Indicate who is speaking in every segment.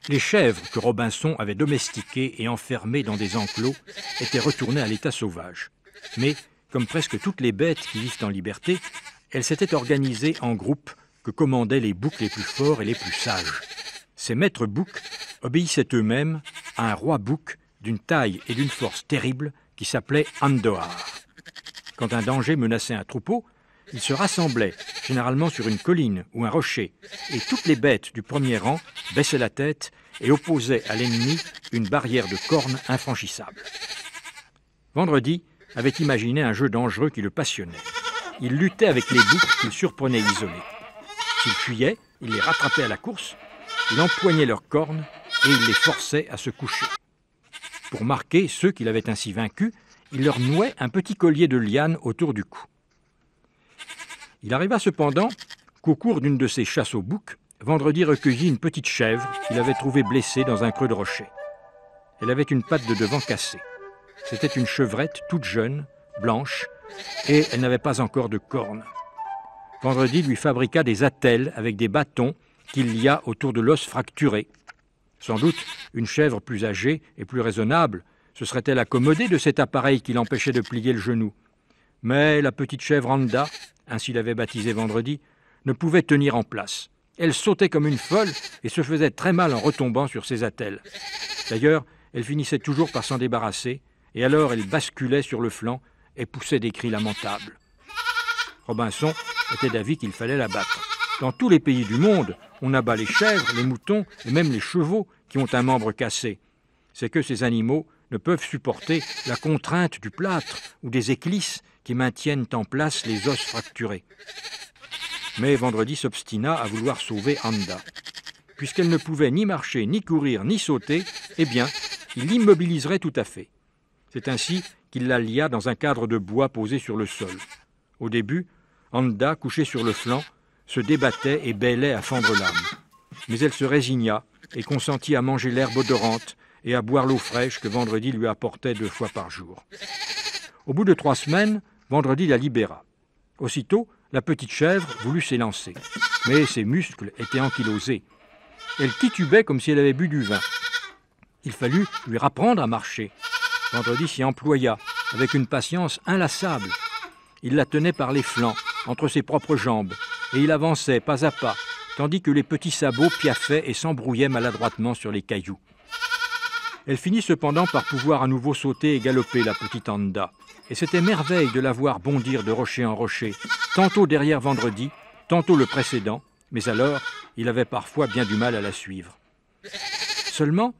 Speaker 1: Les chèvres que Robinson avait domestiquées et enfermées dans des enclos étaient retournées à l'état sauvage. Mais, comme presque toutes les bêtes qui vivent en liberté, elles s'étaient organisées en groupes que commandaient les boucs les plus forts et les plus sages. Ces maîtres boucs obéissaient eux-mêmes à un roi bouc d'une taille et d'une force terrible qui s'appelait Andohar. Quand un danger menaçait un troupeau, ils se rassemblaient, généralement sur une colline ou un rocher, et toutes les bêtes du premier rang baissaient la tête et opposaient à l'ennemi une barrière de cornes infranchissable. Vendredi avait imaginé un jeu dangereux qui le passionnait. Il luttait avec les boucs qu'il surprenait isolés. S'ils fuyaient, il les rattrapait à la course, il empoignait leurs cornes et il les forçait à se coucher. Pour marquer ceux qu'il avait ainsi vaincus, il leur nouait un petit collier de lianes autour du cou. Il arriva cependant qu'au cours d'une de ses chasses aux boucs, Vendredi recueillit une petite chèvre qu'il avait trouvée blessée dans un creux de rocher. Elle avait une patte de devant cassée. C'était une chevrette toute jeune, blanche, et elle n'avait pas encore de cornes. Vendredi lui fabriqua des attelles avec des bâtons qu'il lia autour de l'os fracturé. Sans doute, une chèvre plus âgée et plus raisonnable se serait-elle accommodée de cet appareil qui l'empêchait de plier le genou. Mais la petite chèvre Anda, ainsi l'avait baptisée Vendredi, ne pouvait tenir en place. Elle sautait comme une folle et se faisait très mal en retombant sur ses attelles. D'ailleurs, elle finissait toujours par s'en débarrasser, et alors elle basculait sur le flanc et poussait des cris lamentables. Robinson était d'avis qu'il fallait la battre. Dans tous les pays du monde, on abat les chèvres, les moutons et même les chevaux qui ont un membre cassé. C'est que ces animaux ne peuvent supporter la contrainte du plâtre ou des éclisses qui maintiennent en place les os fracturés. Mais Vendredi s'obstina à vouloir sauver Anda. Puisqu'elle ne pouvait ni marcher, ni courir, ni sauter, eh bien, il l'immobiliserait tout à fait. C'est ainsi qu'il la lia dans un cadre de bois posé sur le sol. Au début, Anda, couchée sur le flanc, se débattait et bêlait à fendre l'âme. Mais elle se résigna et consentit à manger l'herbe odorante et à boire l'eau fraîche que Vendredi lui apportait 2 fois par jour. Au bout de 3 semaines, Vendredi la libéra. Aussitôt, la petite chèvre voulut s'élancer, mais ses muscles étaient ankylosés. Elle titubait comme si elle avait bu du vin. Il fallut lui rapprendre à marcher. Vendredi s'y employa, avec une patience inlassable. Il la tenait par les flancs, entre ses propres jambes, et il avançait pas à pas, tandis que les petits sabots piaffaient et s'embrouillaient maladroitement sur les cailloux. Elle finit cependant par pouvoir à nouveau sauter et galoper, la petite Anda. Et c'était merveille de la voir bondir de rocher en rocher, tantôt derrière Vendredi, tantôt le précédent, mais alors il avait parfois bien du mal à la suivre. Seulement,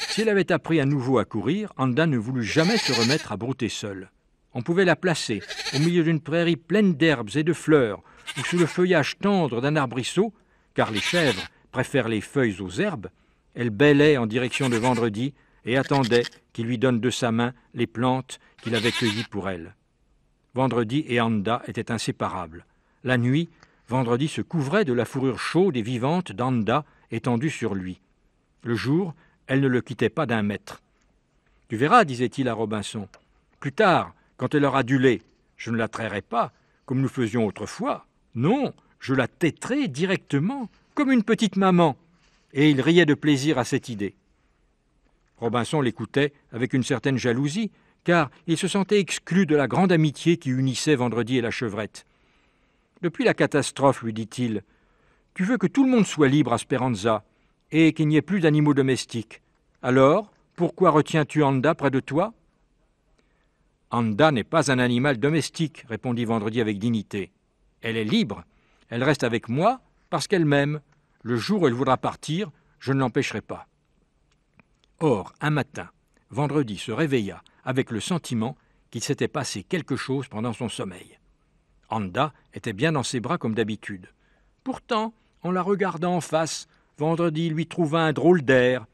Speaker 1: si elle avait appris à nouveau à courir, Anda ne voulut jamais se remettre à brouter seule. On pouvait la placer au milieu d'une prairie pleine d'herbes et de fleurs, ou sous le feuillage tendre d'un arbrisseau, car les chèvres préfèrent les feuilles aux herbes. Elle bêlait en direction de Vendredi et attendait qu'il lui donne de sa main les plantes qu'il avait cueillies pour elle. Vendredi et Anda étaient inséparables. La nuit, Vendredi se couvrait de la fourrure chaude et vivante d'Anda étendue sur lui. Le jour, elle ne le quittait pas d'1 mètre. « Tu verras, disait-il à Robinson, plus tard, quand elle aura du lait, je ne la trairai pas, comme nous faisions autrefois. Non, je la téterai directement, comme une petite maman. » Et il riait de plaisir à cette idée. Robinson l'écoutait avec une certaine jalousie, car il se sentait exclu de la grande amitié qui unissait Vendredi et la chevrette. « Depuis la catastrophe, lui dit-il, tu veux que tout le monde soit libre à Speranza, et qu'il n'y ait plus d'animaux domestiques. Alors, pourquoi retiens-tu Anda près de toi ?»« Anda n'est pas un animal domestique, répondit Vendredi avec dignité. Elle est libre, elle reste avec moi parce qu'elle m'aime. Le jour où elle voudra partir, je ne l'empêcherai pas. » Or, un matin, Vendredi se réveilla avec le sentiment qu'il s'était passé quelque chose pendant son sommeil. Anda était bien dans ses bras comme d'habitude. Pourtant, en la regardant en face, Vendredi lui trouva un drôle d'air.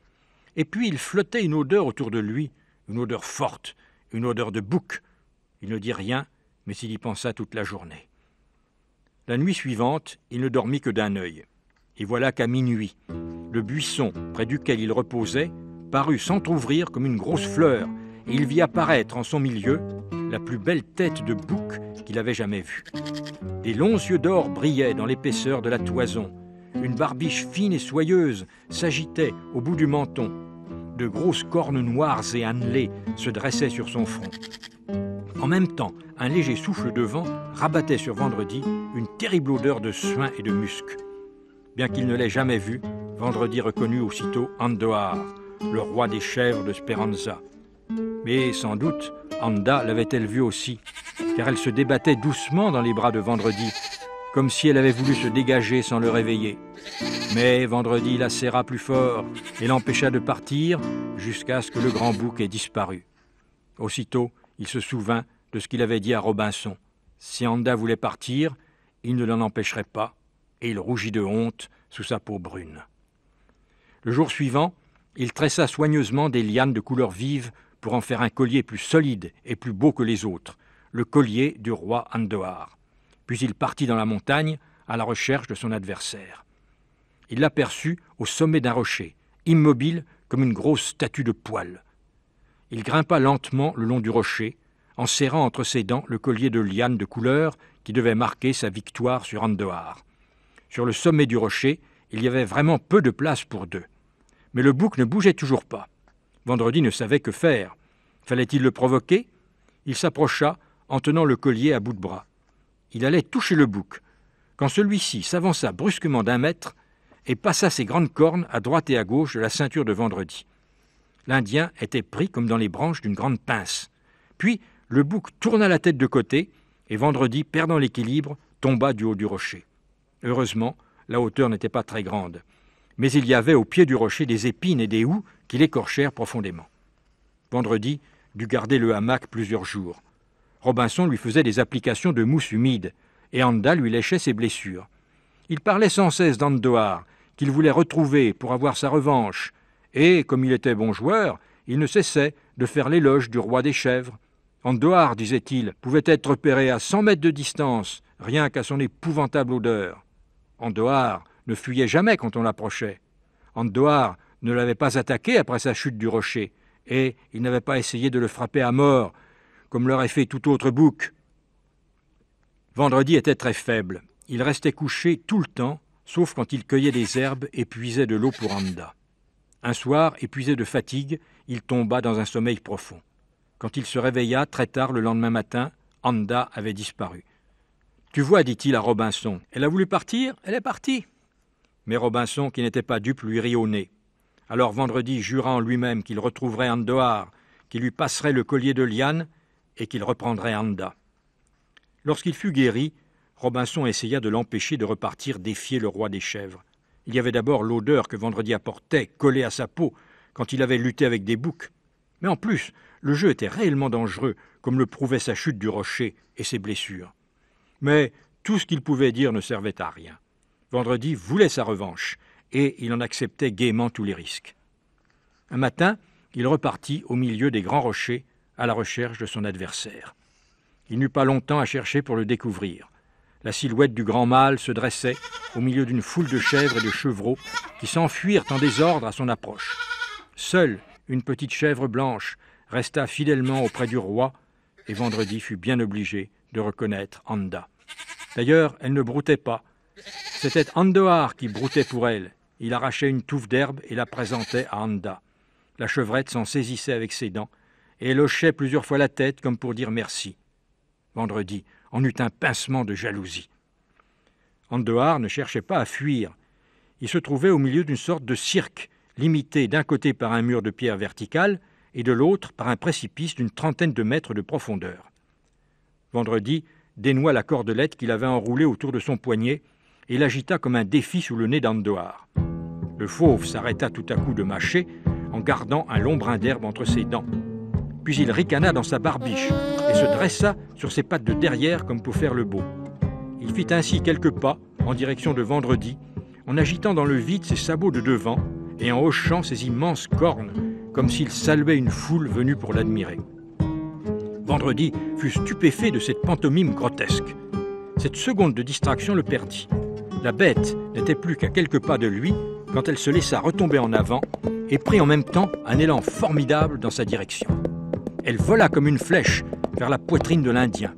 Speaker 1: Et puis il flottait une odeur autour de lui, une odeur forte, une odeur de bouc. Il ne dit rien, mais il y pensa toute la journée. La nuit suivante, il ne dormit que d'un œil. Et voilà qu'à minuit, le buisson près duquel il reposait parut s'entr'ouvrir comme une grosse fleur, et il vit apparaître en son milieu la plus belle tête de bouc qu'il avait jamais vue. Des longs yeux d'or brillaient dans l'épaisseur de la toison, une barbiche fine et soyeuse s'agitait au bout du menton. De grosses cornes noires et annelées se dressaient sur son front. En même temps, un léger souffle de vent rabattait sur Vendredi une terrible odeur de suint et de musc. Bien qu'il ne l'ait jamais vu, Vendredi reconnut aussitôt Andohar, le roi des chèvres de Speranza. Mais sans doute, Anda l'avait-elle vu aussi, car elle se débattait doucement dans les bras de Vendredi, comme si elle avait voulu se dégager sans le réveiller. Mais Vendredi la serra plus fort et l'empêcha de partir jusqu'à ce que le grand bouc ait disparu. Aussitôt, il se souvint de ce qu'il avait dit à Robinson. Si Anda voulait partir, il ne l'en empêcherait pas, et il rougit de honte sous sa peau brune. Le jour suivant, il tressa soigneusement des lianes de couleur vive pour en faire un collier plus solide et plus beau que les autres, le collier du roi Andohar. Puis il partit dans la montagne à la recherche de son adversaire. Il l'aperçut au sommet d'un rocher, immobile comme une grosse statue de poil. Il grimpa lentement le long du rocher, en serrant entre ses dents le collier de lianes de couleur qui devait marquer sa victoire sur Andohar. Sur le sommet du rocher, il y avait vraiment peu de place pour deux. Mais le bouc ne bougeait toujours pas. Vendredi ne savait que faire. Fallait-il le provoquer? Il s'approcha en tenant le collier à bout de bras. Il allait toucher le bouc, quand celui-ci s'avança brusquement d'1 mètre et passa ses grandes cornes à droite et à gauche de la ceinture de Vendredi. L'Indien était pris comme dans les branches d'une grande pince. Puis, le bouc tourna la tête de côté et Vendredi, perdant l'équilibre, tomba du haut du rocher. Heureusement, la hauteur n'était pas très grande, mais il y avait au pied du rocher des épines et des houx qui l'écorchèrent profondément. Vendredi dut garder le hamac plusieurs jours. Robinson lui faisait des applications de mousse humide, et Anda lui léchait ses blessures. Il parlait sans cesse d'Andohar, qu'il voulait retrouver pour avoir sa revanche, et, comme il était bon joueur, il ne cessait de faire l'éloge du roi des chèvres. Andohar, disait-il, pouvait être repéré à 100 mètres de distance, rien qu'à son épouvantable odeur. Andohar ne fuyait jamais quand on l'approchait. Andohar ne l'avait pas attaqué après sa chute du rocher, et il n'avait pas essayé de le frapper à mort, comme l'aurait fait tout autre bouc. Vendredi était très faible. Il restait couché tout le temps, sauf quand il cueillait des herbes et puisait de l'eau pour Anda. Un soir, épuisé de fatigue, il tomba dans un sommeil profond. Quand il se réveilla très tard le lendemain matin, Anda avait disparu. « Tu vois, dit-il à Robinson, elle a voulu partir, elle est partie. » Mais Robinson, qui n'était pas dupe, lui rit au nez. Alors Vendredi jura en lui-même qu'il retrouverait Andohar, qu'il lui passerait le collier de liane et qu'il reprendrait Anda. Lorsqu'il fut guéri, Robinson essaya de l'empêcher de repartir défier le roi des chèvres. Il y avait d'abord l'odeur que Vendredi apportait, collée à sa peau, quand il avait lutté avec des boucs. Mais en plus, le jeu était réellement dangereux, comme le prouvait sa chute du rocher et ses blessures. Mais tout ce qu'il pouvait dire ne servait à rien. Vendredi voulait sa revanche, et il en acceptait gaiement tous les risques. Un matin, il repartit au milieu des grands rochers, à la recherche de son adversaire. Il n'eut pas longtemps à chercher pour le découvrir. La silhouette du grand mâle se dressait au milieu d'une foule de chèvres et de chevreaux qui s'enfuirent en désordre à son approche. Seule une petite chèvre blanche resta fidèlement auprès du roi et Vendredi fut bien obligé de reconnaître Anda. D'ailleurs, elle ne broutait pas. C'était Andohar qui broutait pour elle. Il arrachait une touffe d'herbe et la présentait à Anda. La chevrette s'en saisissait avec ses dents et elle hochait plusieurs fois la tête comme pour dire merci. Vendredi en eut un pincement de jalousie. Andohar ne cherchait pas à fuir. Il se trouvait au milieu d'une sorte de cirque, limité d'un côté par un mur de pierre verticale et de l'autre par un précipice d'une 30aine de mètres de profondeur. Vendredi dénoua la cordelette qu'il avait enroulée autour de son poignet et l'agita comme un défi sous le nez d'Andohar. Le fauve s'arrêta tout à coup de mâcher en gardant un long brin d'herbe entre ses dents. Puis il ricana dans sa barbiche et se dressa sur ses pattes de derrière comme pour faire le beau. Il fit ainsi quelques pas en direction de Vendredi, en agitant dans le vide ses sabots de devant et en hochant ses immenses cornes, comme s'il saluait une foule venue pour l'admirer. Vendredi fut stupéfait de cette pantomime grotesque. Cette seconde de distraction le perdit. La bête n'était plus qu'à quelques pas de lui quand elle se laissa retomber en avant et prit en même temps un élan formidable dans sa direction. Elle vola comme une flèche vers la poitrine de l'Indien.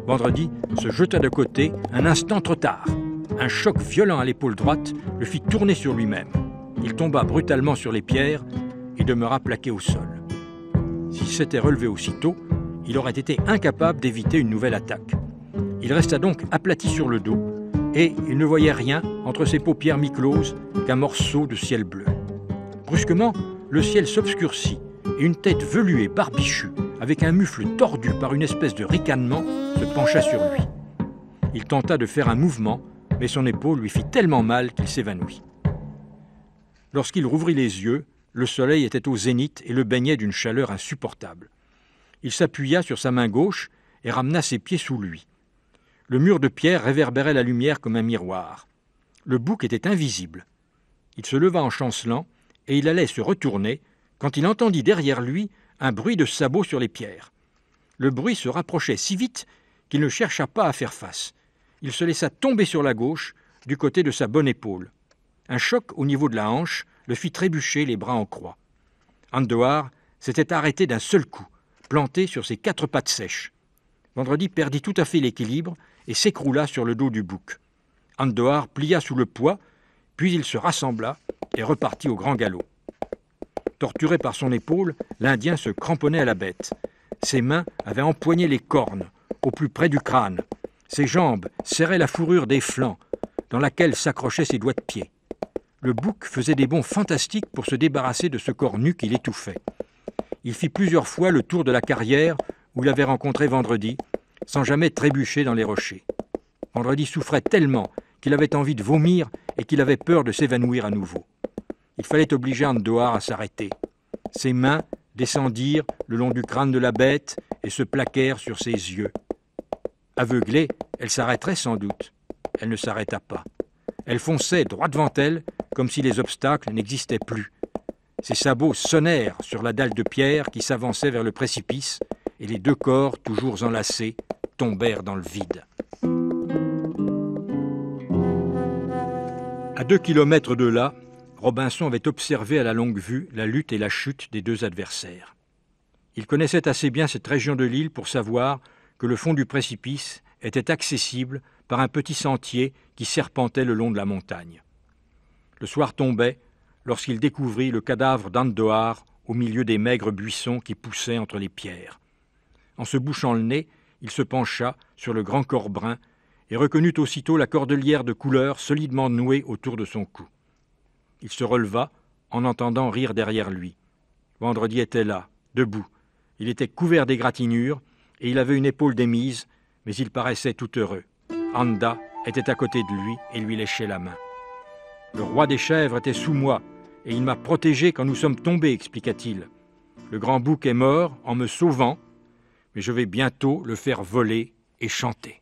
Speaker 1: Vendredi se jeta de côté un instant trop tard. un choc violent à l'épaule droite le fit tourner sur lui-même. Il tomba brutalement sur les pierres et demeura plaqué au sol. S'il s'était relevé aussitôt, il aurait été incapable d'éviter une nouvelle attaque. Il resta donc aplati sur le dos, et il ne voyait rien entre ses paupières mi-closes qu'un morceau de ciel bleu. Brusquement, le ciel s'obscurcit, et une tête velue et barbichue, avec un mufle tordu par une espèce de ricanement, se pencha sur lui. Il tenta de faire un mouvement, mais son épaule lui fit tellement mal qu'il s'évanouit. Lorsqu'il rouvrit les yeux, le soleil était au zénith et le baignait d'une chaleur insupportable. Il s'appuya sur sa main gauche et ramena ses pieds sous lui. Le mur de pierre réverbérait la lumière comme un miroir. Le bouc était invisible. Il se leva en chancelant et il allait se retourner quand il entendit derrière lui un bruit de sabots sur les pierres. Le bruit se rapprochait si vite qu'il ne chercha pas à faire face. Il se laissa tomber sur la gauche, du côté de sa bonne épaule. Un choc au niveau de la hanche le fit trébucher les bras en croix. Andohar s'était arrêté d'un seul coup, planté sur ses 4 pattes sèches. Vendredi perdit tout à fait l'équilibre et s'écroula sur le dos du bouc. Andohar plia sous le poids, puis il se rassembla et repartit au grand galop. Torturé par son épaule, l'Indien se cramponnait à la bête. Ses mains avaient empoigné les cornes, au plus près du crâne. Ses jambes serraient la fourrure des flancs, dans laquelle s'accrochaient ses doigts de pied. Le bouc faisait des bonds fantastiques pour se débarrasser de ce corps nu qui l'étouffait. Il fit plusieurs fois le tour de la carrière où il avait rencontré Vendredi, sans jamais trébucher dans les rochers. Vendredi souffrait tellement qu'il avait envie de vomir et qu'il avait peur de s'évanouir à nouveau. Il fallait obliger Andohar à s'arrêter. Ses mains descendirent le long du crâne de la bête et se plaquèrent sur ses yeux. Aveuglée, elle s'arrêterait sans doute. Elle ne s'arrêta pas. Elle fonçait droit devant elle, comme si les obstacles n'existaient plus. Ses sabots sonnèrent sur la dalle de pierre qui s'avançait vers le précipice, et les 2 corps, toujours enlacés, tombèrent dans le vide. À 2 kilomètres de là, Robinson avait observé à la longue vue la lutte et la chute des 2 adversaires. Il connaissait assez bien cette région de l'île pour savoir que le fond du précipice était accessible par un petit sentier qui serpentait le long de la montagne. Le soir tombait lorsqu'il découvrit le cadavre d'Andohar au milieu des maigres buissons qui poussaient entre les pierres. En se bouchant le nez, il se pencha sur le grand corps brun et reconnut aussitôt la cordelière de couleur solidement nouée autour de son cou. Il se releva en entendant rire derrière lui. Vendredi était là, debout. Il était couvert d'égratignures et il avait une épaule démise, mais il paraissait tout heureux. Anda était à côté de lui et lui léchait la main. « Le roi des chèvres était sous moi et il m'a protégé quand nous sommes tombés, expliqua-t-il. Le grand bouc est mort en me sauvant, mais je vais bientôt le faire voler et chanter. »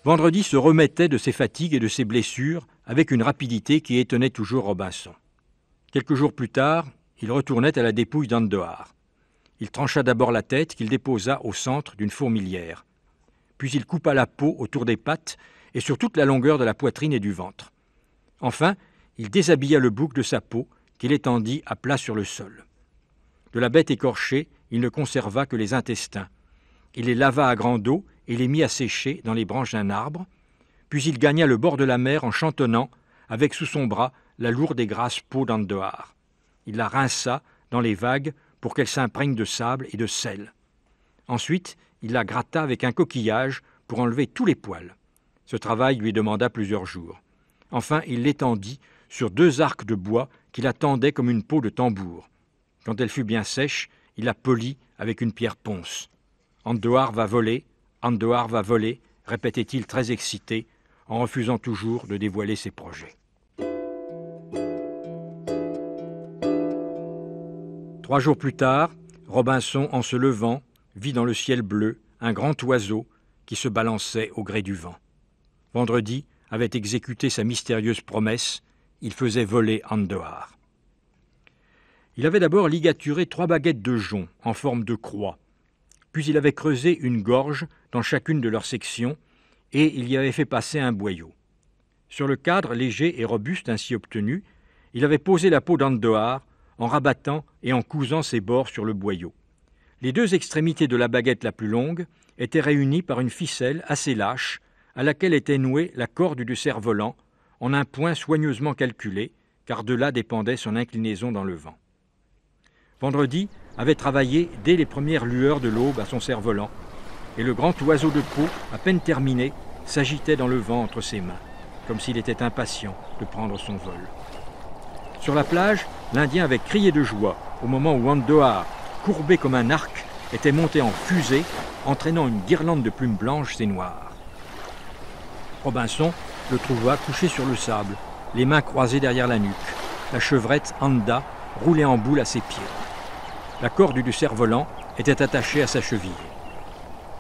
Speaker 1: Vendredi se remettait de ses fatigues et de ses blessures avec une rapidité qui étonnait toujours Robinson. Quelques jours plus tard, il retournait à la dépouille d'Andohar. Il trancha d'abord la tête qu'il déposa au centre d'une fourmilière. Puis il coupa la peau autour des pattes et sur toute la longueur de la poitrine et du ventre. Enfin, il déshabilla le bouc de sa peau qu'il étendit à plat sur le sol. De la bête écorchée, il ne conserva que les intestins. Il les lava à grande eau et les mit à sécher dans les branches d'un arbre, puis il gagna le bord de la mer en chantonnant, avec sous son bras la lourde et grasse peau d'Andohar. Il la rinça dans les vagues pour qu'elle s'imprègne de sable et de sel. Ensuite, il la gratta avec un coquillage pour enlever tous les poils. Ce travail lui demanda plusieurs jours. Enfin, il l'étendit sur 2 arcs de bois qui la tendaient comme une peau de tambour. Quand elle fut bien sèche, il la polit avec une pierre ponce. « Andohar va voler, Andohar va voler », répétait-il très excité, en refusant toujours de dévoiler ses projets. 3 jours plus tard, Robinson, en se levant, vit dans le ciel bleu un grand oiseau qui se balançait au gré du vent. Vendredi avait exécuté sa mystérieuse promesse, il faisait voler Andohar. Il avait d'abord ligaturé 3 baguettes de jonc en forme de croix, puis il avait creusé une gorge dans chacune de leurs sections et il y avait fait passer un boyau. Sur le cadre léger et robuste ainsi obtenu, il avait posé la peau d'Andohar en rabattant et en cousant ses bords sur le boyau. Les deux extrémités de la baguette la plus longue étaient réunies par une ficelle assez lâche à laquelle était nouée la corde du cerf-volant en un point soigneusement calculé, car de là dépendait son inclinaison dans le vent. Vendredi avait travaillé dès les premières lueurs de l'aube à son cerf-volant, et le grand oiseau de peau, à peine terminé, s'agitait dans le vent entre ses mains, comme s'il était impatient de prendre son vol. Sur la plage, l'Indien avait crié de joie au moment où Andohar, courbé comme un arc, était monté en fusée, entraînant une guirlande de plumes blanches et noires. Robinson le trouva couché sur le sable, les mains croisées derrière la nuque, la chevrette Anda roulée en boule à ses pieds. La corde du cerf-volant était attachée à sa cheville.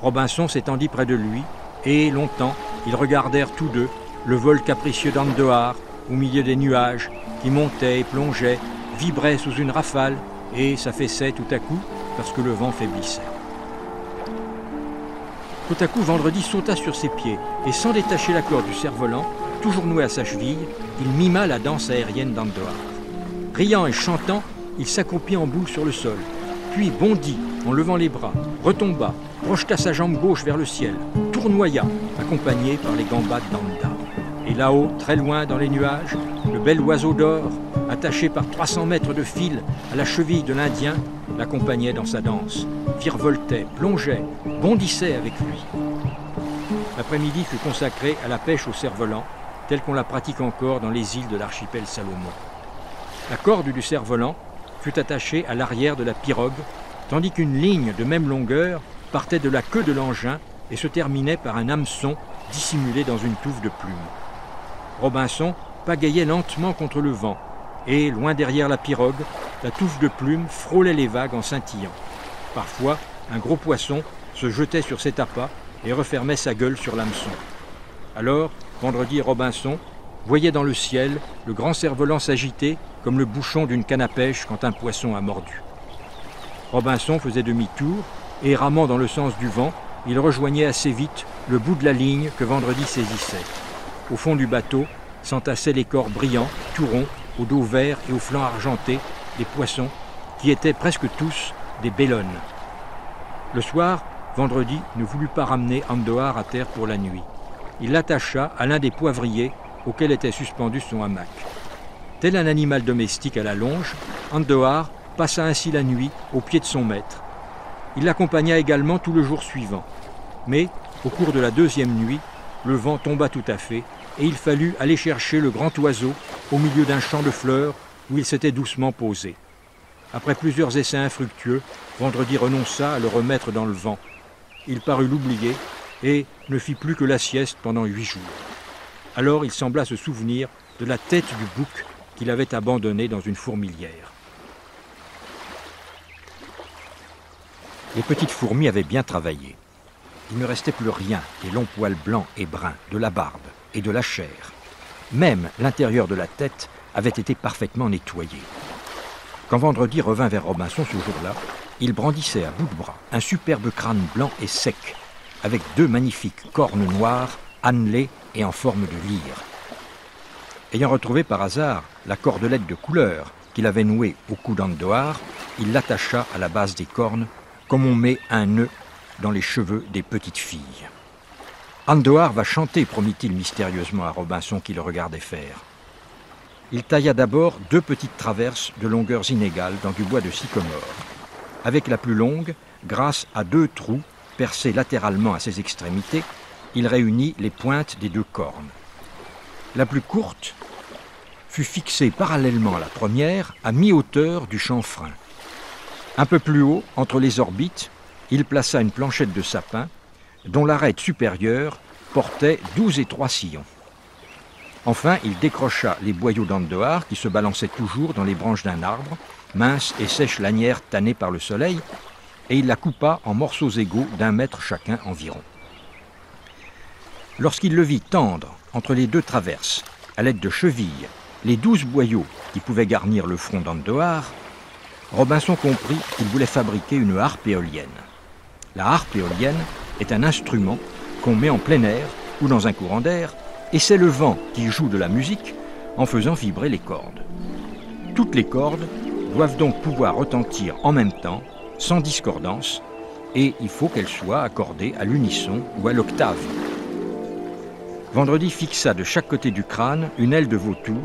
Speaker 1: Robinson s'étendit près de lui, et, longtemps, ils regardèrent tous deux le vol capricieux d'Andohar au milieu des nuages qui montaient et plongeaient, vibraient sous une rafale et s'affaissaient tout à coup parce que le vent faiblissait. Tout à coup, Vendredi sauta sur ses pieds et, sans détacher la corde du cerf-volant, toujours nouée à sa cheville, il mima la danse aérienne d'Andohar. Riant et chantant, il s'accroupit en boule sur le sol, puis bondit en levant les bras, retomba, projeta sa jambe gauche vers le ciel, tournoya, accompagné par les gambades d'Anda. Et là-haut, très loin dans les nuages, le bel oiseau d'or, attaché par 300 mètres de fil à la cheville de l'Indien, l'accompagnait dans sa danse, virevoltait, plongeait, bondissait avec lui. L'après-midi fut consacré à la pêche au cerf-volant, telle qu'on la pratique encore dans les îles de l'archipel Salomon. La corde du cerf-volant fut attachée à l'arrière de la pirogue, tandis qu'une ligne de même longueur partait de la queue de l'engin et se terminait par un hameçon dissimulé dans une touffe de plumes. Robinson pagayait lentement contre le vent, et, loin derrière la pirogue, la touffe de plumes frôlait les vagues en scintillant. Parfois, un gros poisson se jetait sur ses tapas et refermait sa gueule sur l'hameçon. Alors, Vendredi et Robinson voyaient dans le ciel le grand cerf-volant s'agiter comme le bouchon d'une canne à pêche quand un poisson a mordu. Robinson faisait demi-tour et, ramant dans le sens du vent, il rejoignait assez vite le bout de la ligne que Vendredi saisissait. Au fond du bateau s'entassaient les corps brillants, tout ronds, au dos vert et aux flancs argentés, des poissons qui étaient presque tous des bélonnes. Le soir, Vendredi ne voulut pas ramener Andohar à terre pour la nuit. Il l'attacha à l'un des poivriers auquel était suspendu son hamac. Tel un animal domestique à la longe, Andohar passa ainsi la nuit au pied de son maître. Il l'accompagna également tout le jour suivant. Mais, au cours de la deuxième nuit, le vent tomba tout à fait et il fallut aller chercher le grand oiseau au milieu d'un champ de fleurs où il s'était doucement posé. Après plusieurs essais infructueux, Vendredi renonça à le remettre dans le vent. Il parut l'oublier et ne fit plus que la sieste pendant 8 jours. Alors il sembla se souvenir de la tête du bouc qu'il avait abandonné dans une fourmilière. Les petites fourmis avaient bien travaillé. Il ne restait plus rien des longs poils blancs et bruns, de la barbe et de la chair. Même l'intérieur de la tête avait été parfaitement nettoyé. Quand Vendredi revint vers Robinson ce jour-là, il brandissait à bout de bras un superbe crâne blanc et sec, avec 2 magnifiques cornes noires, annelées et en forme de lyre. Ayant retrouvé par hasard la cordelette de couleur qu'il avait nouée au cou d'Andohar, il l'attacha à la base des cornes, comme on met un nœud dans les cheveux des petites filles. « Andohar va chanter », promit-il mystérieusement à Robinson qui le regardait faire. Il tailla d'abord 2 petites traverses de longueurs inégales dans du bois de sycomore. Avec la plus longue, grâce à 2 trous percés latéralement à ses extrémités, il réunit les pointes des 2 cornes. La plus courte fut fixée parallèlement à la première, à mi-hauteur du chanfrein. Un peu plus haut, entre les orbites, il plaça une planchette de sapin dont l'arête supérieure portait 12 étroits sillons. Enfin, il décrocha les boyaux d'Andohar qui se balançaient toujours dans les branches d'un arbre, mince et sèche lanière tannée par le soleil, et il la coupa en morceaux égaux d'1 mètre chacun environ. Lorsqu'il le vit tendre entre les 2 traverses, à l'aide de chevilles, les 12 boyaux qui pouvaient garnir le front d'Andohar, Robinson comprit qu'il voulait fabriquer une harpe éolienne. La harpe éolienne est un instrument qu'on met en plein air ou dans un courant d'air, et c'est le vent qui joue de la musique en faisant vibrer les cordes. Toutes les cordes doivent donc pouvoir retentir en même temps, sans discordance, et il faut qu'elle soit accordée à l'unisson ou à l'octave. Vendredi fixa de chaque côté du crâne une aile de vautour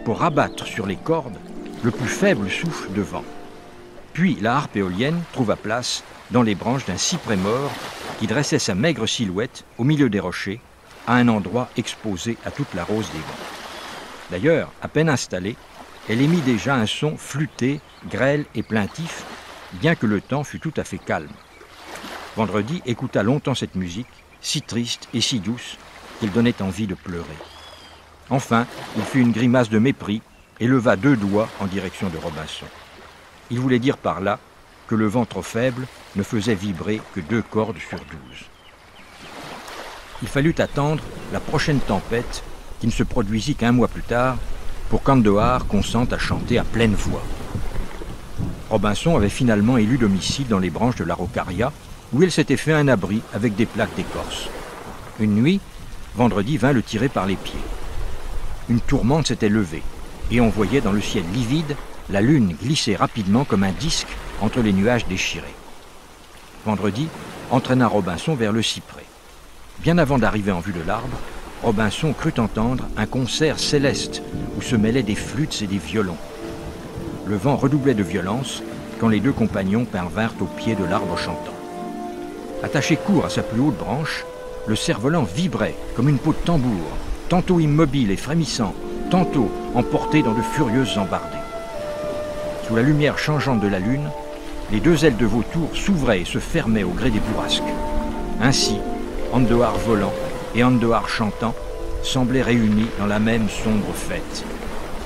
Speaker 1: pour rabattre sur les cordes le plus faible souffle de vent. Puis la harpe éolienne trouva place dans les branches d'un cyprès mort qui dressait sa maigre silhouette au milieu des rochers, à un endroit exposé à toute la rose des vents. D'ailleurs, à peine installée, elle émit déjà un son flûté, grêle et plaintif, bien que le temps fût tout à fait calme. Vendredi écouta longtemps cette musique, si triste et si douce, qu'il donnait envie de pleurer. Enfin, il fit une grimace de mépris et leva 2 doigts en direction de Robinson. Il voulait dire par là que le vent trop faible ne faisait vibrer que 2 cordes sur 12. Il fallut attendre la prochaine tempête qui ne se produisit qu'1 mois plus tard pour qu'Andohar consente à chanter à pleine voix. Robinson avait finalement élu domicile dans les branches de l'Araucaria où il s'était fait un abri avec des plaques d'écorce. Une nuit, Vendredi vint le tirer par les pieds. Une tourmente s'était levée et on voyait dans le ciel livide la lune glisser rapidement comme un disque entre les nuages déchirés. Vendredi entraîna Robinson vers le cyprès. Bien avant d'arriver en vue de l'arbre, Robinson crut entendre un concert céleste où se mêlaient des flûtes et des violons. Le vent redoublait de violence quand les 2 compagnons parvinrent au pied de l'arbre chantant. Attaché court à sa plus haute branche, le cerf-volant vibrait comme une peau de tambour, tantôt immobile et frémissant, tantôt emporté dans de furieuses embardées. Sous la lumière changeante de la lune, les 2 ailes de vautour s'ouvraient et se fermaient au gré des bourrasques. Ainsi, Andohar volant et Andohar chantant semblaient réunis dans la même sombre fête.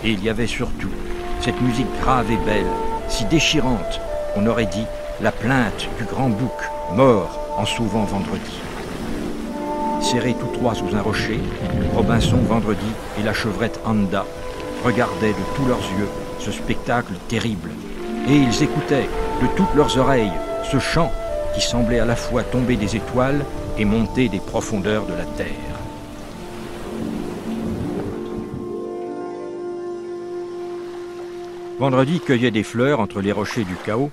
Speaker 1: Et il y avait surtout cette musique grave et belle, si déchirante qu'on aurait dit la plainte du grand bouc mort en sauvant Vendredi. Serrés tous 3 sous un rocher, Robinson, Vendredi et la chevrette Anda regardaient de tous leurs yeux ce spectacle terrible. Et ils écoutaient de toutes leurs oreilles ce chant qui semblait à la fois tomber des étoiles et monter des profondeurs de la terre. Vendredi cueillait des fleurs entre les rochers du chaos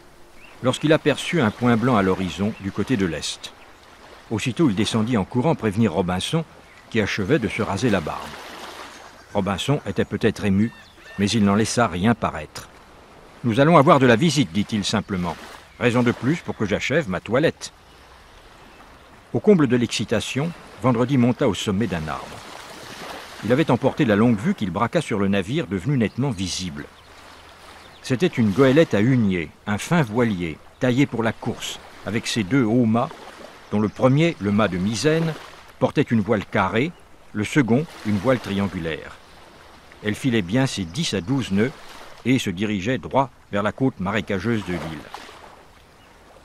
Speaker 1: lorsqu'il aperçut un point blanc à l'horizon du côté de l'est. Aussitôt, il descendit en courant prévenir Robinson, qui achevait de se raser la barbe. Robinson était peut-être ému, mais il n'en laissa rien paraître. « Nous allons avoir de la visite, dit-il simplement. Raison de plus pour que j'achève ma toilette. » Au comble de l'excitation, Vendredi monta au sommet d'un arbre. Il avait emporté la longue vue qu'il braqua sur le navire devenu nettement visible. C'était une goélette à huniers, un fin voilier, taillé pour la course, avec ses 2 hauts mâts, dont le premier, le mât de misaine, portait une voile carrée, le second, une voile triangulaire. Elle filait bien ses 10 à 12 nœuds et se dirigeait droit vers la côte marécageuse de l'île.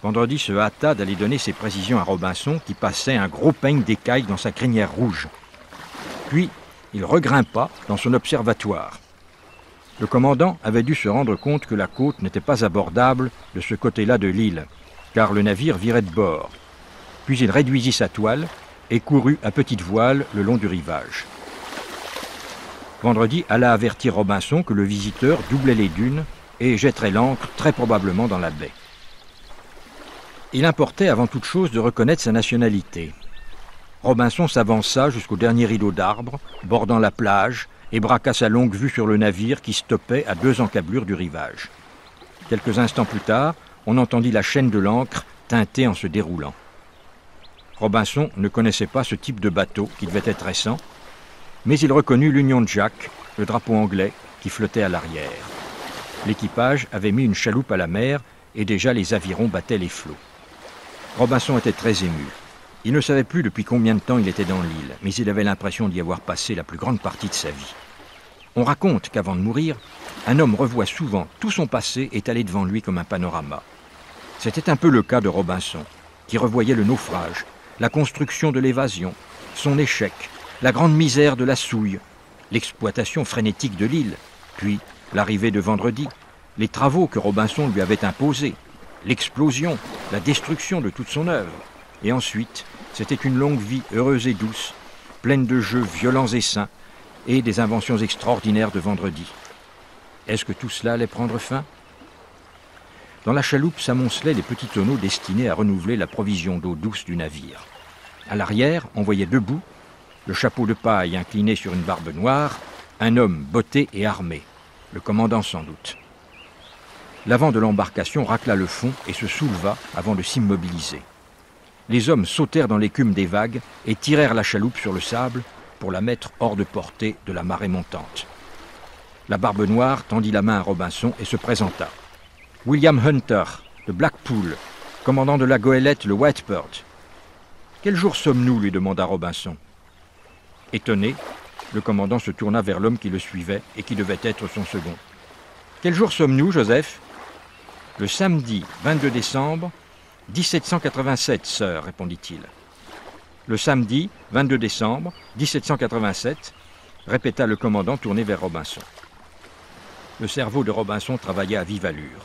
Speaker 1: Vendredi se hâta d'aller donner ses précisions à Robinson, qui passait un gros peigne d'écailles dans sa crinière rouge. Puis, il regrimpa dans son observatoire. Le commandant avait dû se rendre compte que la côte n'était pas abordable de ce côté-là de l'île, car le navire virait de bord. Puis il réduisit sa toile et courut à petite voile le long du rivage. Vendredi alla avertir Robinson que le visiteur doublait les dunes et jetterait l'ancre très probablement dans la baie. Il importait avant toute chose de reconnaître sa nationalité. Robinson s'avança jusqu'au dernier rideau d'arbres, bordant la plage, et braqua sa longue vue sur le navire qui stoppait à 2 encablures du rivage. Quelques instants plus tard, on entendit la chaîne de l'ancre teinter en se déroulant. Robinson ne connaissait pas ce type de bateau qui devait être récent, mais il reconnut l'Union Jack, le drapeau anglais, qui flottait à l'arrière. L'équipage avait mis une chaloupe à la mer et déjà les avirons battaient les flots. Robinson était très ému. Il ne savait plus depuis combien de temps il était dans l'île, mais il avait l'impression d'y avoir passé la plus grande partie de sa vie. On raconte qu'avant de mourir, un homme revoit souvent tout son passé étalé devant lui comme un panorama. C'était un peu le cas de Robinson, qui revoyait le naufrage, la construction de l'évasion, son échec, la grande misère de la souille, l'exploitation frénétique de l'île, puis l'arrivée de Vendredi, les travaux que Robinson lui avait imposés, l'explosion, la destruction de toute son œuvre. Et ensuite, c'était une longue vie heureuse et douce, pleine de jeux violents et sains, et des inventions extraordinaires de Vendredi. Est-ce que tout cela allait prendre fin ? Dans la chaloupe s'amoncelaient les petits tonneaux destinés à renouveler la provision d'eau douce du navire. À l'arrière, on voyait debout, le chapeau de paille incliné sur une barbe noire, un homme botté et armé, le commandant sans doute. L'avant de l'embarcation racla le fond et se souleva avant de s'immobiliser. Les hommes sautèrent dans l'écume des vagues et tirèrent la chaloupe sur le sable pour la mettre hors de portée de la marée montante. La barbe noire tendit la main à Robinson et se présenta. « William Hunter, de Blackpool, commandant de la goélette le Whitebird. »« Quel jour sommes-nous » lui demanda Robinson. Étonné, le commandant se tourna vers l'homme qui le suivait et qui devait être son second. « Quel jour sommes-nous, Joseph ?»« Le samedi 22 décembre, 1787, sir, répondit-il. « Le samedi 22 décembre, 1787, répéta le commandant tourné vers Robinson. Le cerveau de Robinson travaillait à vive allure.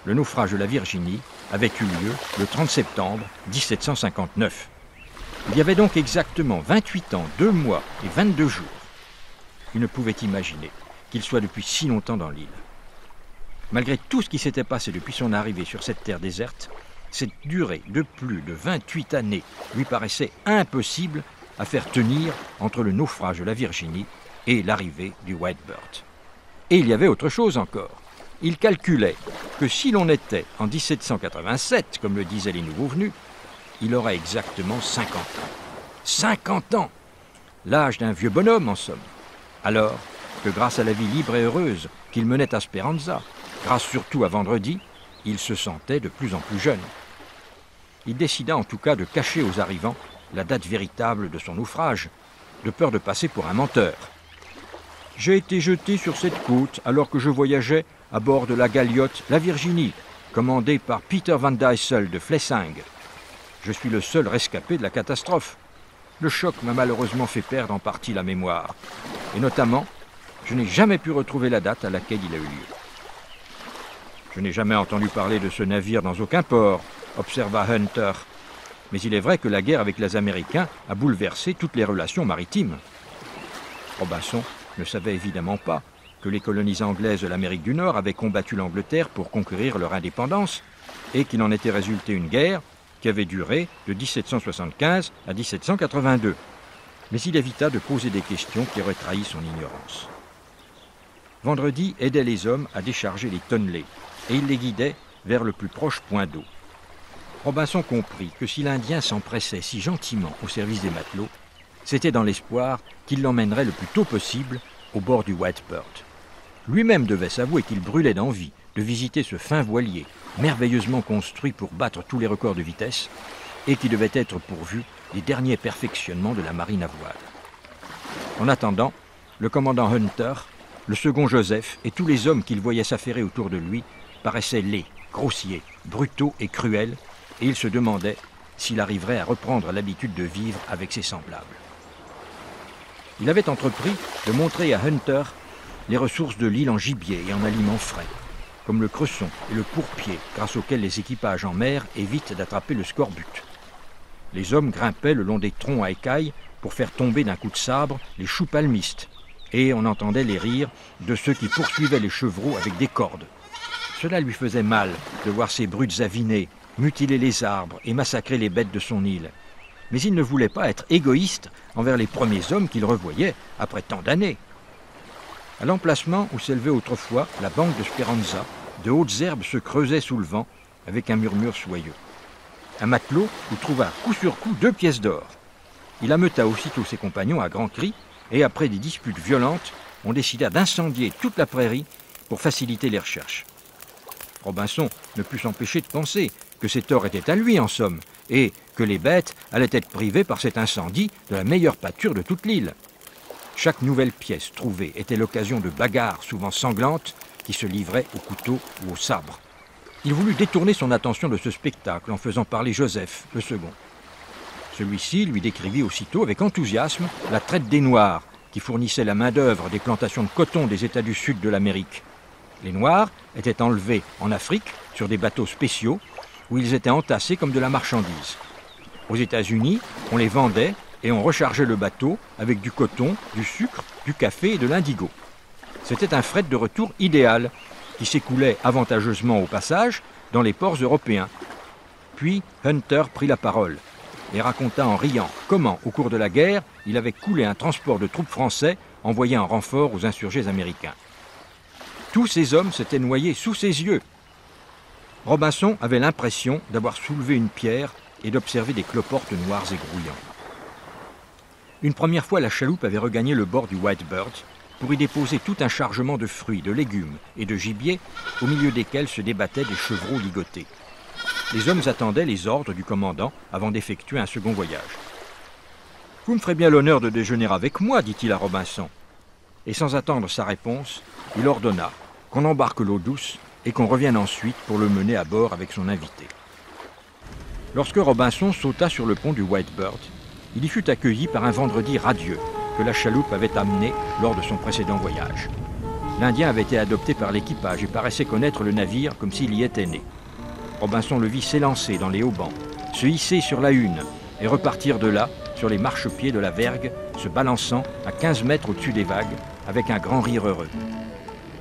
Speaker 1: Le naufrage de la Virginie avait eu lieu le 30 septembre 1759. Il y avait donc exactement 28 ans, 2 mois et 22 jours. Il ne pouvait imaginer qu'il soit depuis si longtemps dans l'île. Malgré tout ce qui s'était passé depuis son arrivée sur cette terre déserte, cette durée de plus de 28 années lui paraissait impossible à faire tenir entre le naufrage de la Virginie et l'arrivée du Whitebird. Et il y avait autre chose encore. Il calculait que si l'on était en 1787, comme le disaient les nouveaux venus, il aurait exactement 50 ans. 50 ans! L'âge d'un vieux bonhomme, en somme. Alors que grâce à la vie libre et heureuse qu'il menait à Speranza, grâce surtout à Vendredi, il se sentait de plus en plus jeune. Il décida en tout cas de cacher aux arrivants la date véritable de son naufrage, de peur de passer pour un menteur. « J'ai été jeté sur cette côte alors que je voyageais à bord de la galiote La Virginie, commandée par Peter Van Dysel de Flessingue. Je suis le seul rescapé de la catastrophe. Le choc m'a malheureusement fait perdre en partie la mémoire. Et notamment, je n'ai jamais pu retrouver la date à laquelle il a eu lieu. » « Je n'ai jamais entendu parler de ce navire dans aucun port, observa Hunter. Mais il est vrai que la guerre avec les Américains a bouleversé toutes les relations maritimes. » Robinson ne savait évidemment pas que les colonies anglaises de l'Amérique du Nord avaient combattu l'Angleterre pour conquérir leur indépendance et qu'il en était résulté une guerre qui avait duré de 1775 à 1782. Mais il évita de poser des questions qui auraient trahi son ignorance. Vendredi aidait les hommes à décharger les tonnelés et il les guidait vers le plus proche point d'eau. Robinson comprit que si l'Indien s'empressait si gentiment au service des matelots, c'était dans l'espoir qu'il l'emmènerait le plus tôt possible au bord du Whitebird. Lui-même devait s'avouer qu'il brûlait d'envie de visiter ce fin voilier, merveilleusement construit pour battre tous les records de vitesse, et qui devait être pourvu des derniers perfectionnements de la marine à voile. En attendant, le commandant Hunter, le second Joseph et tous les hommes qu'il voyait s'affairer autour de lui paraissaient laids, grossiers, brutaux et cruels, et il se demandait s'il arriverait à reprendre l'habitude de vivre avec ses semblables. Il avait entrepris de montrer à Hunter les ressources de l'île en gibier et en aliments frais, comme le cresson et le pourpier, grâce auxquels les équipages en mer évitent d'attraper le scorbut. Les hommes grimpaient le long des troncs à écailles pour faire tomber d'un coup de sabre les choux palmistes, et on entendait les rires de ceux qui poursuivaient les chevreaux avec des cordes. Cela lui faisait mal de voir ces brutes avinées mutiler les arbres et massacrer les bêtes de son île. Mais il ne voulait pas être égoïste envers les premiers hommes qu'il revoyait après tant d'années. À l'emplacement où s'élevait autrefois la banque de Speranza, de hautes herbes se creusaient sous le vent avec un murmure soyeux. Un matelot y trouva coup sur coup 2 pièces d'or. Il ameuta aussitôt ses compagnons à grands cris et après des disputes violentes, on décida d'incendier toute la prairie pour faciliter les recherches. Robinson ne put s'empêcher de penser que cet or était à lui en somme, et que les bêtes allaient être privées par cet incendie de la meilleure pâture de toute l'île. Chaque nouvelle pièce trouvée était l'occasion de bagarres souvent sanglantes qui se livraient au couteau ou au sabre. Il voulut détourner son attention de ce spectacle en faisant parler Joseph, le second. Celui-ci lui décrivit aussitôt avec enthousiasme la traite des Noirs qui fournissait la main-d'œuvre des plantations de coton des États du Sud de l'Amérique. Les Noirs étaient enlevés en Afrique sur des bateaux spéciaux où ils étaient entassés comme de la marchandise. Aux États-Unis, on les vendait et on rechargeait le bateau avec du coton, du sucre, du café et de l'indigo. C'était un fret de retour idéal qui s'écoulait avantageusement au passage dans les ports européens. Puis Hunter prit la parole et raconta en riant comment, au cours de la guerre, il avait coulé un transport de troupes français envoyé en renfort aux insurgés américains. Tous ces hommes s'étaient noyés sous ses yeux. Robinson avait l'impression d'avoir soulevé une pierre et d'observer des cloportes noirs et grouillants. Une première fois, la chaloupe avait regagné le bord du Whitebird pour y déposer tout un chargement de fruits, de légumes et de gibier, au milieu desquels se débattaient des chevreaux ligotés. Les hommes attendaient les ordres du commandant avant d'effectuer un second voyage. « Vous me ferez bien l'honneur de déjeuner avec moi, dit-il à Robinson. Et sans attendre sa réponse, il ordonna qu'on embarque l'eau douce et qu'on revienne ensuite pour le mener à bord avec son invité. Lorsque Robinson sauta sur le pont du Whitebird, il y fut accueilli par un vendredi radieux que la chaloupe avait amené lors de son précédent voyage. L'Indien avait été adopté par l'équipage et paraissait connaître le navire comme s'il y était né. Robinson le vit s'élancer dans les haubans, se hisser sur la hune et repartir de là sur les marchepieds de la vergue, se balançant à 15 mètres au-dessus des vagues avec un grand rire heureux.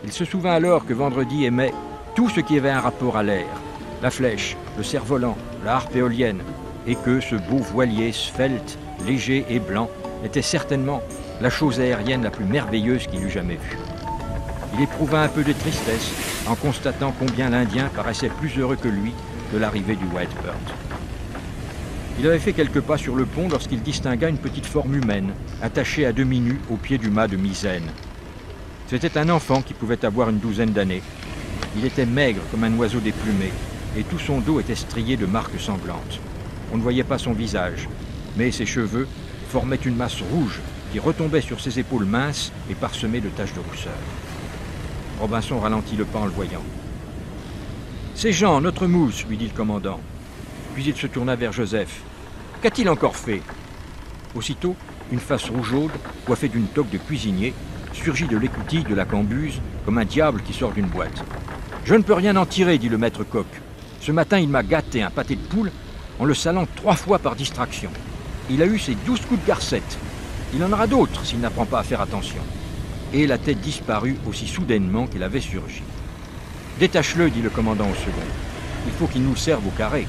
Speaker 1: Il se souvint alors que Vendredi aimait tout ce qui avait un rapport à l'air, la flèche, le cerf-volant, la harpe éolienne, et que ce beau voilier svelte, léger et blanc était certainement la chose aérienne la plus merveilleuse qu'il eût jamais vue. Il éprouva un peu de tristesse en constatant combien l'Indien paraissait plus heureux que lui de l'arrivée du Whitebird. Il avait fait quelques pas sur le pont lorsqu'il distingua une petite forme humaine, attachée à demi nue au pied du mât de misaine. C'était un enfant qui pouvait avoir une douzaine d'années. Il était maigre comme un oiseau déplumé, et tout son dos était strié de marques sanglantes. On ne voyait pas son visage, mais ses cheveux formaient une masse rouge qui retombait sur ses épaules minces et parsemées de taches de rousseur. Robinson ralentit le pas en le voyant. « C'est Jean, notre mousse, lui dit le commandant. Puis il se tourna vers Joseph. « Qu'a-t-il encore fait ?» Aussitôt, une face rougeaude, coiffée d'une toque de cuisinier, surgit de l'écoutille de la cambuse comme un diable qui sort d'une boîte. « Je ne peux rien en tirer, dit le maître coq. Ce matin, il m'a gâté un pâté de poule en le salant 3 fois par distraction. Il a eu ses 12 coups de garcette. Il en aura d'autres s'il n'apprend pas à faire attention. » Et la tête disparut aussi soudainement qu'elle avait surgi. « Détache-le, dit le commandant au second. Il faut qu'il nous serve au carré. »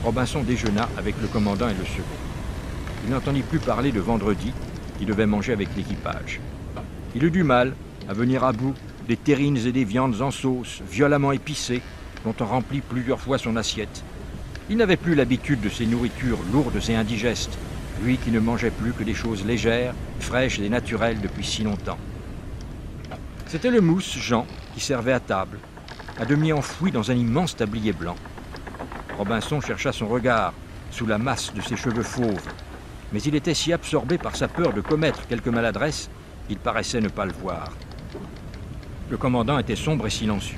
Speaker 1: Robinson déjeuna avec le commandant et le second. Il n'entendit plus parler de Vendredi, qui devait manger avec l'équipage. Il eut du mal à venir à bout des terrines et des viandes en sauce, violemment épicées, dont on remplit plusieurs fois son assiette. Il n'avait plus l'habitude de ces nourritures lourdes et indigestes, lui qui ne mangeait plus que des choses légères, fraîches et naturelles depuis si longtemps. C'était le mousse, Jean, qui servait à table, à demi enfoui dans un immense tablier blanc. Robinson chercha son regard sous la masse de ses cheveux fauves, mais il était si absorbé par sa peur de commettre quelque maladresse qu'il paraissait ne pas le voir. Le commandant était sombre et silencieux.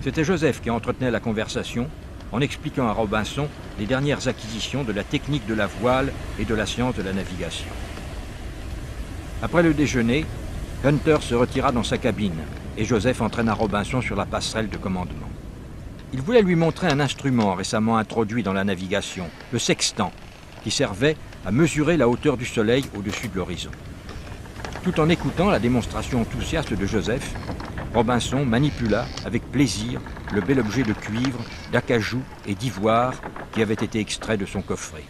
Speaker 1: C'était Joseph qui entretenait la conversation en expliquant à Robinson les dernières acquisitions de la technique de la voile et de la science de la navigation. Après le déjeuner, Hunter se retira dans sa cabine et Joseph entraîna Robinson sur la passerelle de commandement. Il voulait lui montrer un instrument récemment introduit dans la navigation, le sextant, qui servait à mesurer la hauteur du soleil au-dessus de l'horizon. Tout en écoutant la démonstration enthousiaste de Joseph, Robinson manipula avec plaisir le bel objet de cuivre, d'acajou et d'ivoire qui avait été extrait de son coffret.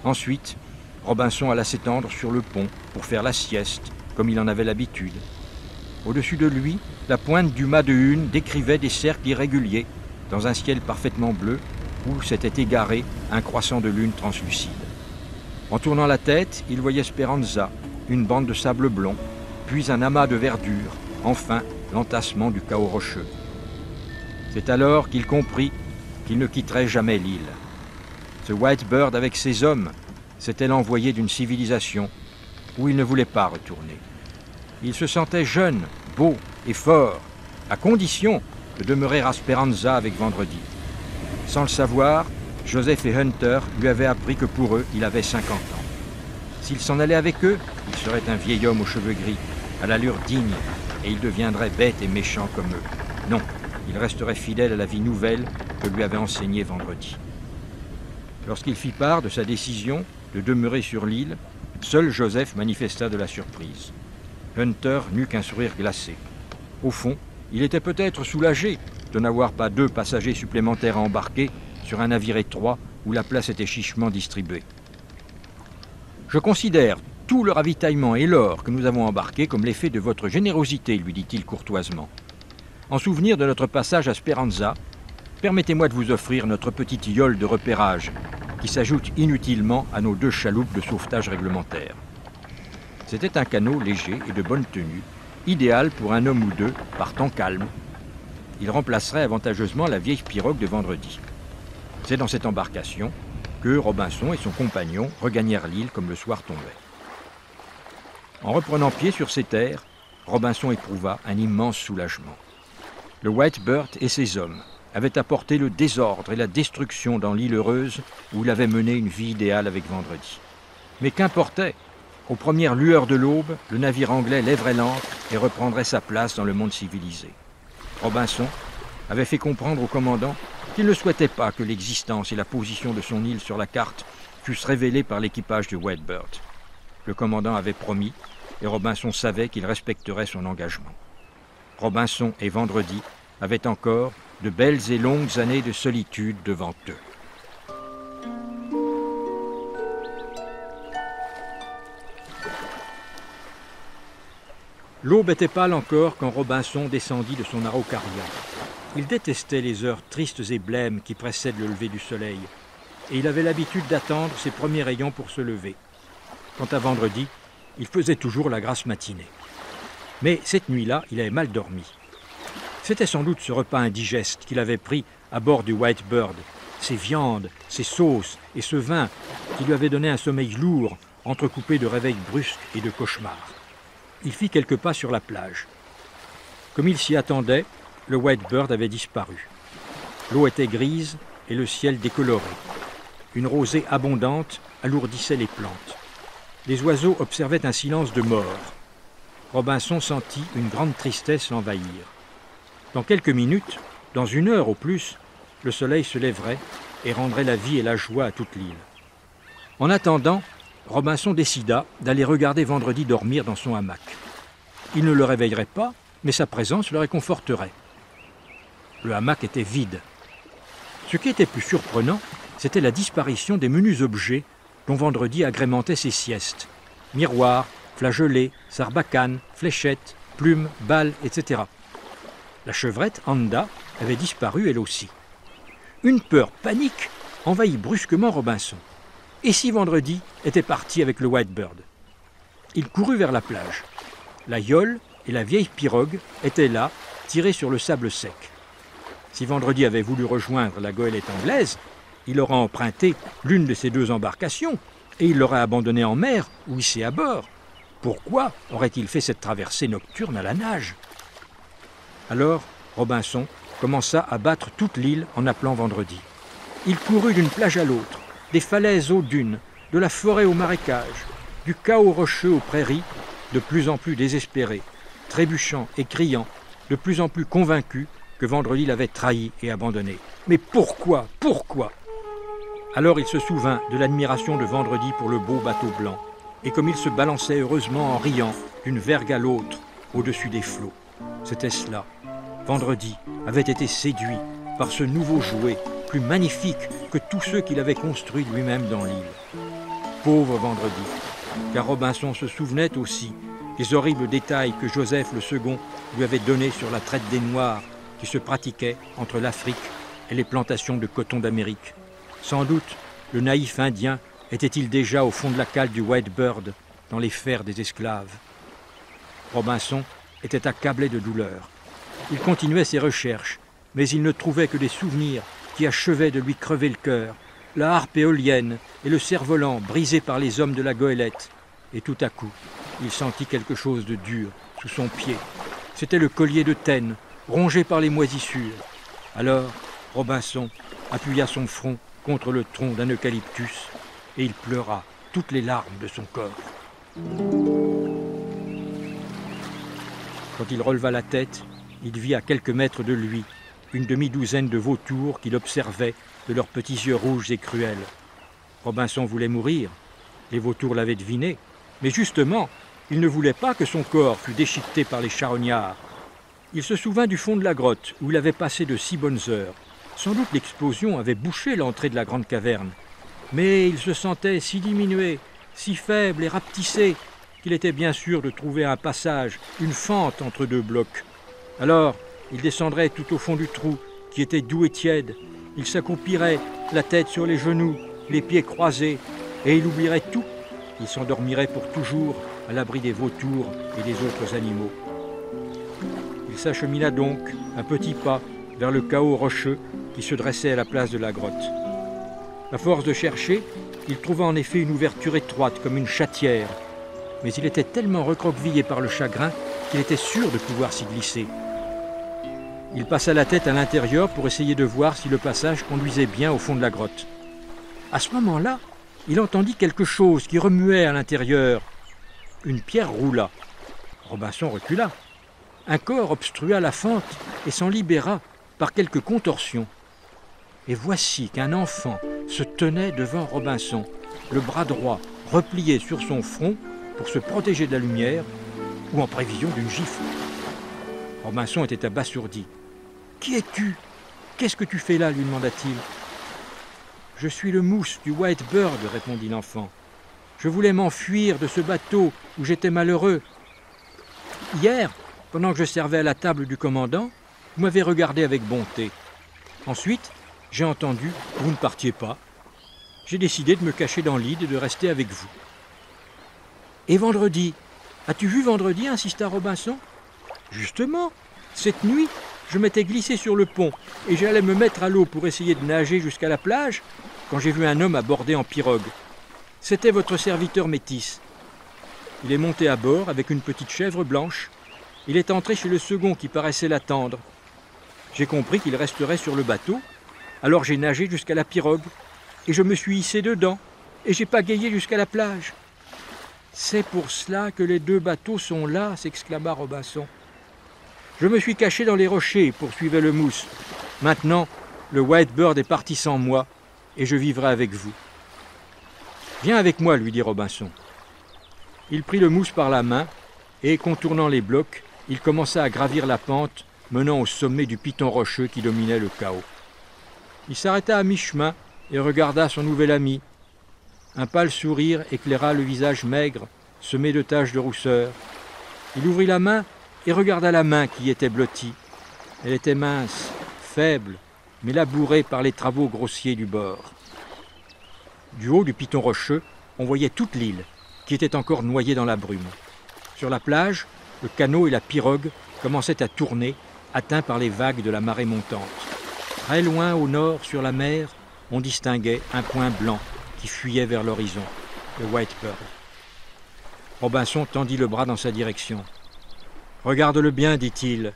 Speaker 1: Ensuite, Robinson alla s'étendre sur le pont pour faire la sieste, comme il en avait l'habitude. Au-dessus de lui, la pointe du mât de hune décrivait des cercles irréguliers dans un ciel parfaitement bleu où s'était égaré un croissant de lune translucide. En tournant la tête, il voyait Speranza, une bande de sable blond, puis un amas de verdure, enfin l'entassement du chaos rocheux. C'est alors qu'il comprit qu'il ne quitterait jamais l'île. Ce Whitebird avec ses hommes, c'était l'envoyé d'une civilisation où il ne voulait pas retourner. Il se sentait jeune, beau et fort, à condition de demeurer à Speranza avec Vendredi. Sans le savoir, Joseph et Hunter lui avaient appris que pour eux, il avait 50 ans. S'il s'en allait avec eux, il serait un vieil homme aux cheveux gris, à l'allure digne, et il deviendrait bête et méchant comme eux. Non, il resterait fidèle à la vie nouvelle que lui avait enseignée Vendredi. Lorsqu'il fit part de sa décision de demeurer sur l'île, seul Joseph manifesta de la surprise. Hunter n'eut qu'un sourire glacé. Au fond, il était peut-être soulagé de n'avoir pas 2 passagers supplémentaires à embarquer sur un navire étroit où la place était chichement distribuée. Je considère tout le ravitaillement et l'or que nous avons embarqué comme l'effet de votre générosité, lui dit-il courtoisement. En souvenir de notre passage à Speranza, permettez-moi de vous offrir notre petite yole de repérage, qui s'ajoute inutilement à nos 2 chaloupes de sauvetage réglementaire. C'était un canot léger et de bonne tenue, idéal pour un homme ou 2 par temps calme. Il remplacerait avantageusement la vieille pirogue de vendredi. C'est dans cette embarcation que Robinson et son compagnon regagnèrent l'île comme le soir tombait. En reprenant pied sur ces terres, Robinson éprouva un immense soulagement. Le Whitebird et ses hommes avaient apporté le désordre et la destruction dans l'île heureuse où il avait mené une vie idéale avec vendredi. Mais qu'importait? Aux premières lueurs de l'aube, le navire anglais lèverait l'ancre et reprendrait sa place dans le monde civilisé. Robinson avait fait comprendre au commandant qu'il ne souhaitait pas que l'existence et la position de son île sur la carte fussent révélées par l'équipage du Whitebird. Le commandant avait promis, et Robinson savait qu'il respecterait son engagement. Robinson et Vendredi avaient encore de belles et longues années de solitude devant eux. L'aube était pâle encore quand Robinson descendit de son araucaria. Il détestait les heures tristes et blêmes qui précèdent le lever du soleil, et il avait l'habitude d'attendre ses premiers rayons pour se lever. Quant à Vendredi, il faisait toujours la grasse matinée. Mais cette nuit-là, il avait mal dormi. C'était sans doute ce repas indigeste qu'il avait pris à bord du Whitebird, ces viandes, ces sauces et ce vin qui lui avaient donné un sommeil lourd, entrecoupé de réveils brusques et de cauchemars. Il fit quelques pas sur la plage. Comme il s'y attendait, le Whitebird avait disparu. L'eau était grise et le ciel décoloré. Une rosée abondante alourdissait les plantes. Les oiseaux observaient un silence de mort. Robinson sentit une grande tristesse l'envahir. Dans quelques minutes, dans 1 heure au plus, le soleil se lèverait et rendrait la vie et la joie à toute l'île. En attendant, Robinson décida d'aller regarder Vendredi dormir dans son hamac. Il ne le réveillerait pas, mais sa présence le réconforterait. Le hamac était vide. Ce qui était plus surprenant, c'était la disparition des menus objets dont Vendredi agrémentait ses siestes. Miroirs, flageolets, sarbacanes, fléchettes, plumes, balles, etc. La chevrette, Anda, avait disparu elle aussi. Une peur panique envahit brusquement Robinson. Et si Vendredi était parti avec le Whitebird? Il courut vers la plage. La yole et la vieille pirogue étaient là, tirées sur le sable sec. Si Vendredi avait voulu rejoindre la goélette anglaise, il aurait emprunté l'une de ces 2 embarcations et il l'aurait abandonnée en mer ou hissée à bord. Pourquoi aurait-il fait cette traversée nocturne à la nage? Alors, Robinson commença à battre toute l'île en appelant Vendredi. Il courut d'une plage à l'autre, des falaises aux dunes, de la forêt au marécage, du chaos rocheux aux prairies, de plus en plus désespéré, trébuchant et criant, de plus en plus convaincu que Vendredi l'avait trahi et abandonné. Mais pourquoi? Pourquoi? Alors il se souvint de l'admiration de Vendredi pour le beau bateau blanc, et comme il se balançait heureusement en riant d'une vergue à l'autre au-dessus des flots. C'était cela. Vendredi avait été séduit par ce nouveau jouet, plus magnifique que tous ceux qu'il avait construits lui-même dans l'île. Pauvre Vendredi, car Robinson se souvenait aussi des horribles détails que Joseph II lui avait donnés sur la traite des Noirs qui se pratiquait entre l'Afrique et les plantations de coton d'Amérique. Sans doute, le naïf Indien était-il déjà au fond de la cale du Whitebird, dans les fers des esclaves. Robinson était accablé de douleur. Il continuait ses recherches, mais il ne trouvait que des souvenirs qui achevaient de lui crever le cœur, la harpe éolienne et le cerf-volant brisé par les hommes de la goélette. Et tout à coup, il sentit quelque chose de dur sous son pied. C'était le collier de Taine, rongé par les moisissures. Alors, Robinson appuya son front contre le tronc d'un eucalyptus et il pleura toutes les larmes de son corps. Quand il releva la tête, il vit à quelques mètres de lui une demi-douzaine de vautours qui l'observaient de leurs petits yeux rouges et cruels. Robinson voulait mourir, les vautours l'avaient deviné, mais justement, il ne voulait pas que son corps fût déchiqueté par les charognards. Il se souvint du fond de la grotte, où il avait passé de si bonnes heures. Sans doute l'explosion avait bouché l'entrée de la grande caverne. Mais il se sentait si diminué, si faible et rapetissé, qu'il était bien sûr de trouver un passage, une fente entre deux blocs. Alors, il descendrait tout au fond du trou, qui était doux et tiède. Il s'accroupirait, la tête sur les genoux, les pieds croisés, et il oublierait tout. Il s'endormirait pour toujours à l'abri des vautours et des autres animaux. Il s'achemina donc, à petits pas, vers le chaos rocheux qui se dressait à la place de la grotte. À force de chercher, il trouva en effet une ouverture étroite comme une chatière, mais il était tellement recroquevillé par le chagrin qu'il était sûr de pouvoir s'y glisser. Il passa la tête à l'intérieur pour essayer de voir si le passage conduisait bien au fond de la grotte. À ce moment-là, il entendit quelque chose qui remuait à l'intérieur. Une pierre roula. Robinson recula. Un corps obstrua la fente et s'en libéra par quelques contorsions. Et voici qu'un enfant se tenait devant Robinson, le bras droit replié sur son front pour se protéger de la lumière ou en prévision d'une gifle. Robinson était abasourdi. « Qui es-tu? Qu'est-ce que tu fais là ?» lui demanda-t-il. « Je suis le mousse du White Bird, » répondit l'enfant. « Je voulais m'enfuir de ce bateau où j'étais malheureux. Hier, pendant que je servais à la table du commandant, vous m'avez regardé avec bonté. Ensuite, j'ai entendu que vous ne partiez pas. J'ai décidé de me cacher dans l'île et de rester avec vous. »« Et vendredi? As-tu vu vendredi ?» insista Robinson. « Justement, cette nuit, je m'étais glissé sur le pont et j'allais me mettre à l'eau pour essayer de nager jusqu'à la plage quand j'ai vu un homme aborder en pirogue. C'était votre serviteur métis. Il est monté à bord avec une petite chèvre blanche. Il est entré chez le second qui paraissait l'attendre. J'ai compris qu'il resterait sur le bateau, alors j'ai nagé jusqu'à la pirogue et je me suis hissé dedans et j'ai pagayé jusqu'à la plage. »« C'est pour cela que les deux bateaux sont là, » s'exclama Robinson. « Je me suis caché dans les rochers, poursuivait le mousse. Maintenant, le White Bird est parti sans moi et je vivrai avec vous. »« Viens avec moi, » lui dit Robinson. Il prit le mousse par la main et, contournant les blocs, il commença à gravir la pente menant au sommet du piton rocheux qui dominait le chaos. Il s'arrêta à mi-chemin et regarda son nouvel ami. Un pâle sourire éclaira le visage maigre, semé de taches de rousseur. Il ouvrit la main et regarda la main qui était blottie. Elle était mince, faible, mais labourée par les travaux grossiers du bord. Du haut du piton rocheux, on voyait toute l'île, qui était encore noyée dans la brume. Sur la plage, le canot et la pirogue commençaient à tourner, atteints par les vagues de la marée montante. Très loin au nord, sur la mer, on distinguait un point blanc qui fuyait vers l'horizon, le White Bird. Robinson tendit le bras dans sa direction. « Regarde-le bien, dit-il,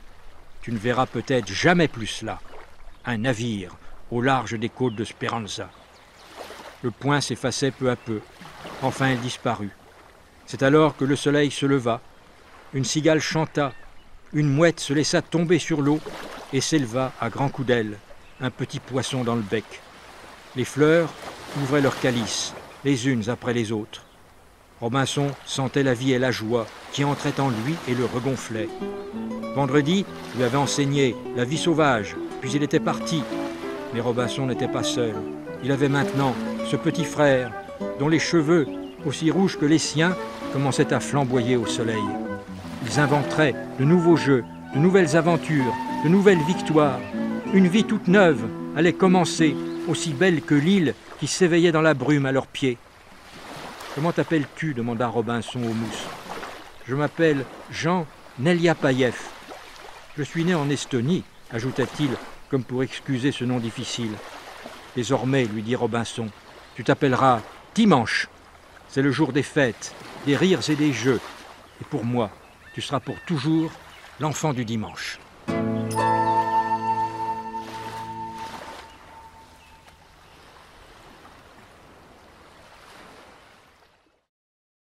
Speaker 1: tu ne verras peut-être jamais plus là. Un navire au large des côtes de Speranza. » Le point s'effaçait peu à peu. Enfin, il disparut. C'est alors que le soleil se leva. Une cigale chanta. Une mouette se laissa tomber sur l'eau et s'éleva à grands coups d'aile, un petit poisson dans le bec. Les fleurs ouvraient leurs calices, les unes après les autres. Robinson sentait la vie et la joie qui entraient en lui et le regonflaient. Vendredi lui avait enseigné la vie sauvage, puis il était parti. Mais Robinson n'était pas seul. Il avait maintenant ce petit frère dont les cheveux, aussi rouges que les siens, commençaient à flamboyer au soleil. Ils inventeraient de nouveaux jeux, de nouvelles aventures, de nouvelles victoires. Une vie toute neuve allait commencer, aussi belle que l'île qui s'éveillait dans la brume à leurs pieds. « Comment t'appelles-tu » demanda Robinson au mousse. « Je m'appelle Jean Neliapayev. Je suis né en Estonie, ajouta-t-il, comme pour excuser ce nom difficile. Désormais, lui dit Robinson, tu t'appelleras Dimanche. C'est le jour des fêtes, des rires et des jeux. Et pour moi, tu seras pour toujours l'enfant du dimanche.